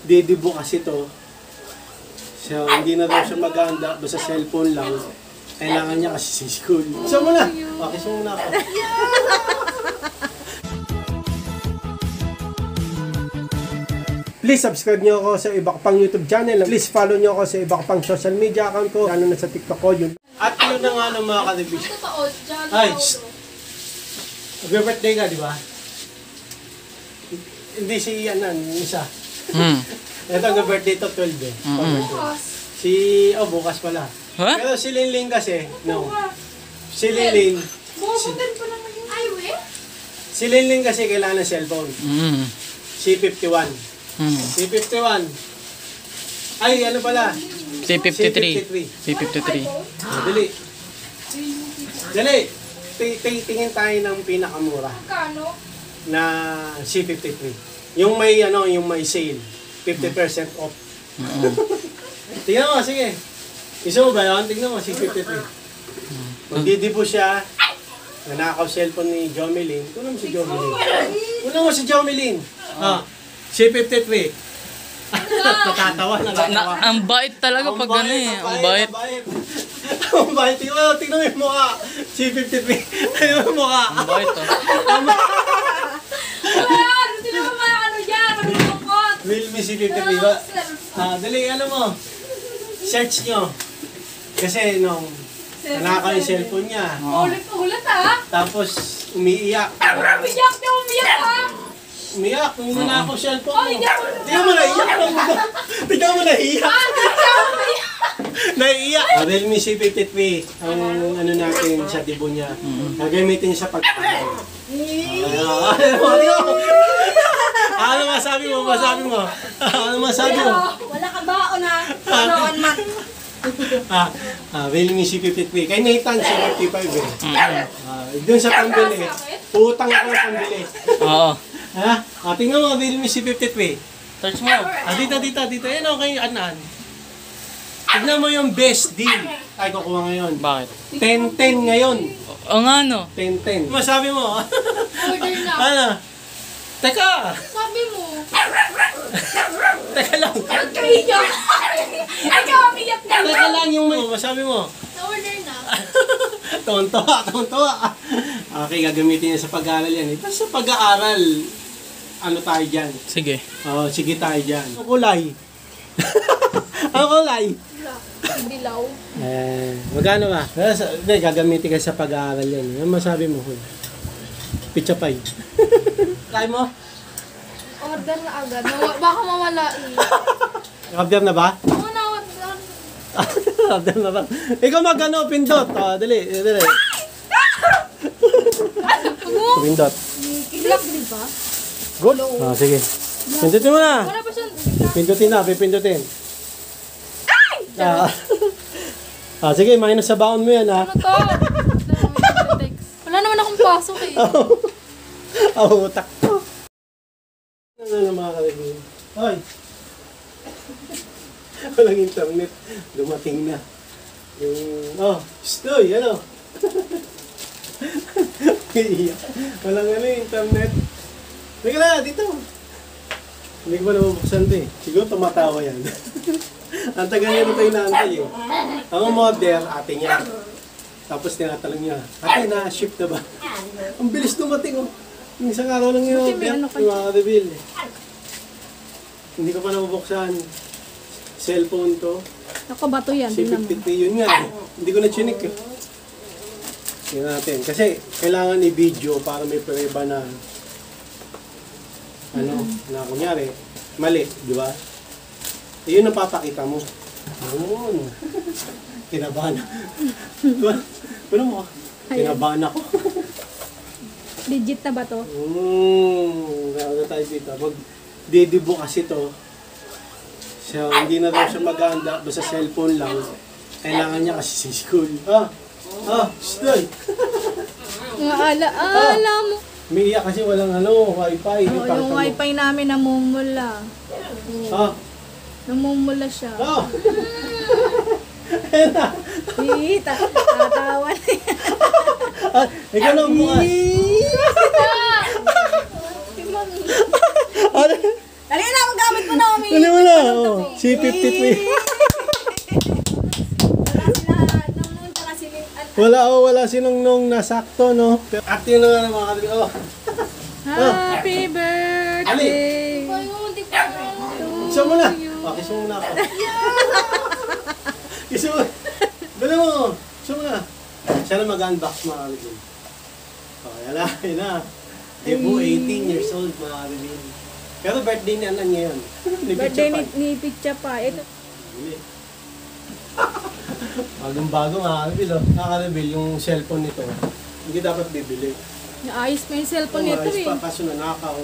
Didibo kasi to. So, hindi na daw siya maganda, basta cellphone lang. Kailangan niya kasi sa school. So mo na! Okay, so muna ako. Please subscribe nyo ako sa iba ko pang YouTube channel. Please follow nyo ako sa iba ko pang social media account ko. Lalo na sa TikTok ko yun. At yun na nga ng mga kanibis. Ay, birthday ka, di ba? Hindi si Yanan, isa. Ito ang birthday to 12 eh. Si, bukas pala. Huh? Pero si Linling kasi, no. Si Linling. Si Linling kasi kailangan ng cellphone. Si 51. Si 51. Ay, ano pala? Si 53. Si 53. Dali. Dali. Tingin tayo ng pinakamura. Na si 53. Yung may, yung may sale. 50% off. Tingnan mo, sige. Isa mo ba yun? Tingnan mo, si 53. Magdidibo siya. Nanakaw cellphone ni Jomelyn. Kunan mo si Jomelyn. Kunan mo si Jomelyn. Si 53. Natatawa. Ang bait talaga pag gano'n eh. Ang bait. Ang bait. Tingnan mo yung mukha. Si 53. Tingnan mo yung mukha. Ang bait to. Realme si 53 ba? Dali, mo. Search nyo. Kasi nanakaw yung cellphone niya. Ulit Tapos umiiyak. Umiyak, kung nanakaw cellphone mo. Tingnan mo, naiiyak. Tingnan mo, naiiyak. Naiiyak. Realme C53, ang natin sa dibo niya. Gagamitin niya sa pagkakas. Ano masabi mo? Ano masabi mo? Wala ka baon ha? Baon man. Realme C53. Kay Nathan, C55 eh. Doon sa pambili. Utang ako ng pambili. Oo. Tingnan mo, Realme C53. Search mo. Dito. Yan o kay Anan. Tignan mo yung best deal. Ay, kukuha ngayon. Bakit? 10-10 ngayon. O nga no. 10-10. Masabi mo? Order na. Ano? Teka! Sabi mo. Teka lang. Nagkahiyak. Ikaw umiyak na. Teka lang yung masabi mo. Na-order na. Tonto. Okay, gagamitin niya sa pag-aaral yan. Ito sa pag-aaral, ano tayo dyan? Sige. Sige tayo dyan. Ang kulay. Ang kulay. Dilaw. Magkano ba? Gagamitin ka sa pag-aaral yan. Ano masabi mo? Pizza pie. Kaya mo? Order na agad. Baka mawala eh. Order na ba? Order na ba? Ikaw magano, pindot. Dali. Pindot. Black di ba? Good? Sige. Pindutin mo na. Wala pa siya. Pipindutin. Sige, minus sa baon mo yan, ha? Ano to? Wala naman akong pasok eh. Utak ko. Ano mga kalibin? Hoy! Walang internet. Dumating na. Stoy, ano? Walang internet. Hindi ka na, dito. Hindi ko pa nabubuksan ito eh. Siguro tumatawa yan. Ang tagal niya ito yung naantay eh. Ang model, ate niya. Tapos tinatanong niya, ate, na-ship na ba? Ang bilis dumating oh. Isang araw lang yun, yung mga reveal. Hindi ko pa nabubuksan. Cellphone to. Ako ba to yan? C53 yun nga eh. Hindi ko na chinik eh. Tingnan natin. Kasi kailangan i-video para may prueba na na kunyari, mali, di ba? Yun ang papakita mo. Yun. Kinabahan. Ano mo? Kinabahan ako. Legit na ba to? Gano'n tayo dito. Magdidibo kasi to. So, hindi na daw siya maganda, basta cellphone lang. Kailangan niya kasi sa school. Stoy! Ala mo. Umiiyak kasi walang wifi. Yung wifi namin namumula. Namumula siya. Tatawa na yan. Ikaw na bukas. Dali na, magamit mo na, Ano mo C53. Wala Wala sinong nasakto, no? At yun na nga mga kaibigan. Oh. Happy birthday! Kiss mo na. Oh, kiss mo muna ako. Kiss mo. Dala mo. Kiss mo na. Siya na mag-unbox mga kaibigan. Oh, yun na. Debo, 18 years old mga kaibigan. Pero birthday niya na ngayon. Birthday ni Picha pa. Ito. Bagong-bago mga kaibigan. Nakaka-reveal yung cellphone nito. Hindi dapat bibili. Naayos pa yung cellphone nito Ayos eh. pa kaso nanakaw.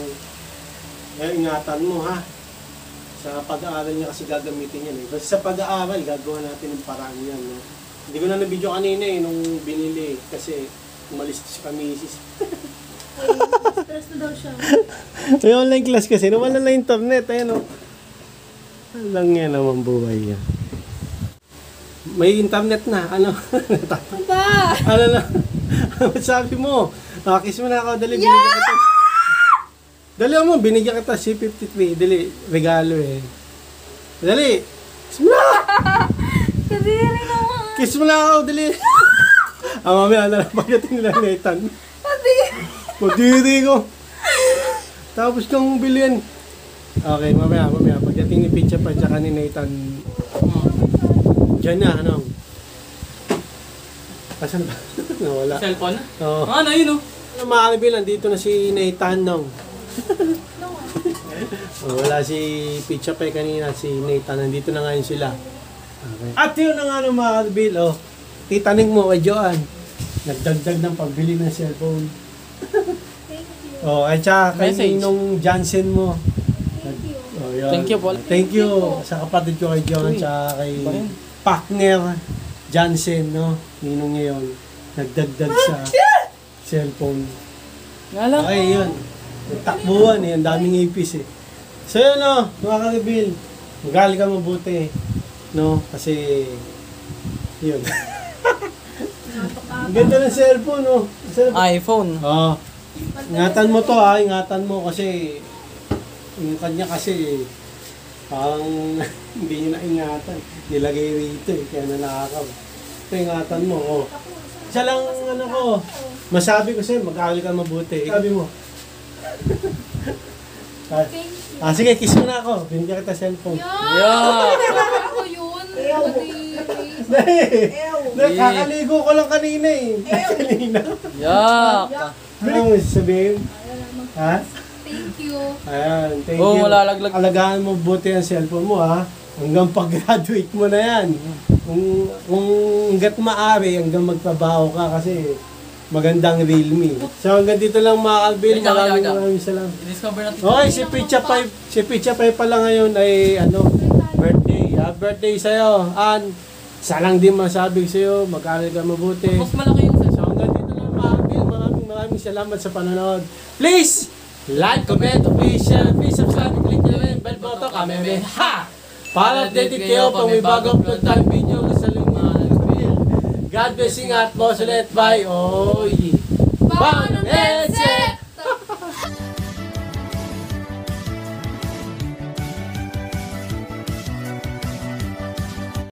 Kaya ingatan mo ha. Sa pag-aaral niya kasi gagamitin yan eh. Kasi sa pag-aaral, gagawa natin ng paraan yan. No? Hindi ko na na-video kanina eh, nung binili. Kasi umalis si kamisis. Stress na daw siya. May online class kasi, nawala na internet. Ayan o. Lang yan naman buhay yan. May internet na. Ano? Ba? Ano na? Ano sabi mo? Kiss mo na ako. Dali, binigyan kita. Dali mo, binigyan kita C53. Dali, regalo eh. Dali. Kiss mo na! Kadiri naman. Kiss mo na ako, dali. Mamaya na lang pagdating nila Nathan. Kadiri ko. Tapos kang bilhin. Okay, mamaya. Pagdating ni Picha pa tsaka ni Nathan. Diyan na, ano? Asan ba? Nawala. Cellphone? Oo. Ano, yun oh. Mga kaibigan, dito na si Nathan nung. Wala si Picha pa kanina, si Nathan. Nandito na ngayon sila. Okay. At yun na nga ng mga kaibigan. Oh, titaning mo kay Joanne. Nagdagdag ng pagbili ng cellphone. Oh, at saka kay Message. Ninong Johnson mo. Oh, yun. Thank you, Paul. Thank you sa kapatid ko kay Joanne at kay partner Johnson, no? Ninong niya yun. Nagdagdag sa cellphone. Nga lang. Okay, yun. Takbuhan eh. Ang daming ipis eh. So yun, no? Mga karibil. Mag-aaral ka mabuti. No? Kasi, yun. Ang ganda ng cellphone, no? iPhone. Oo. Ingatan mo to, ha? Ingatan mo kasi yung kanya kasi parang hindi niya naingatan. Nilagay rito eh. Kaya nanakaw. Ito, ingatan mo, oh. Isa lang, ano ko, masabi ko sa'yo, mag-aaral ka mabuti. Sabi mo. Sige, kiss mo na ako. Binigyan kita cellphone. Yeah. Ako yun. Nakakaligo ko lang kanina eh. Kanina. Yak. Ano mo sasabihin? Ha? Thank you. Ayan, thank Oo, you. malalaglag. Alagaan mo buti ang cellphone mo ha. Hanggang pag-graduate mo na yan. Kung hanggat maaari, hanggang magtrabaho ka kasi magandang Realme. So hanggang dito lang mga Alvin. Maraming salamat. I-discover natin. Okay, si Picha Pai pala ngayon ay birthday. Birthday sa'yo. Isa lang din masabi sa'yo, mag-aaral ka mabuti. Mas malaki yung So hanggang dito lang mga Alvin. Maraming salamat sa panonood. Please, like, comment, please share, please subscribe, click nyo yung bell button, kameme, ha! Para updated kayo pag may bago upload tayong video sa mga nag-reel. God bless you at boss ulit. Bye! Oy! Bye!